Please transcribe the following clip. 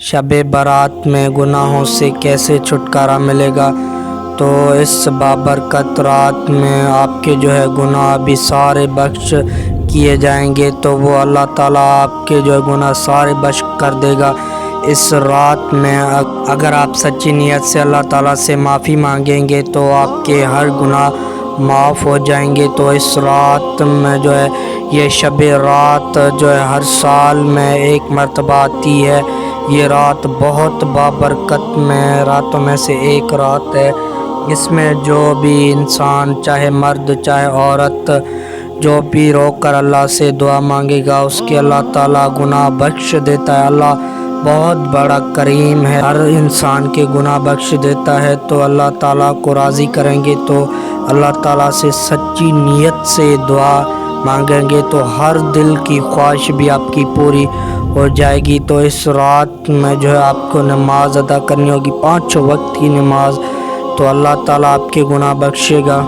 شب برات میں گناہوں سے کیسے چھٹکارا ملے گا؟ تو اس بابرکت رات میں آپ کے گناہ بھی سارے بخش کیے جائیں گے، تو وہ اللہ تعالیٰ آپ کے گناہ سارے بخش کر دے گا۔ اس رات میں اگر آپ سچی نیت سے اللہ تعالیٰ سے معافی مانگیں گے تو آپ کے ہر گناہ معاف ہو جائیں گے۔ تو اس رات میں یہ شب رات ہر سال میں ایک مرتبہ آتی ہے۔ یہ رات بہت بابرکت میں راتوں میں سے ایک رات ہے۔ اس میں جو بھی انسان، چاہے مرد چاہے عورت، جو بھی رو کر اللہ سے دعا مانگے گا اس کے اللہ تعالیٰ گناہ بخش دیتا ہے۔ اللہ بہت بڑا کریم ہے، ہر انسان کے گناہ بخش دیتا ہے۔ تو اللہ تعالیٰ کو راضی کریں گے تو اللہ تعالیٰ سے سچی نیت سے دعا مانگیں گے تو ہر دل کی خواہش بھی آپ کی پوری ہو جائے گی۔ تو اس رات میں آپ کو نماز ادا کرنی ہوگی، 5 وقت کی نماز، تو اللہ تعالیٰ آپ کے گناہ بخشے گا۔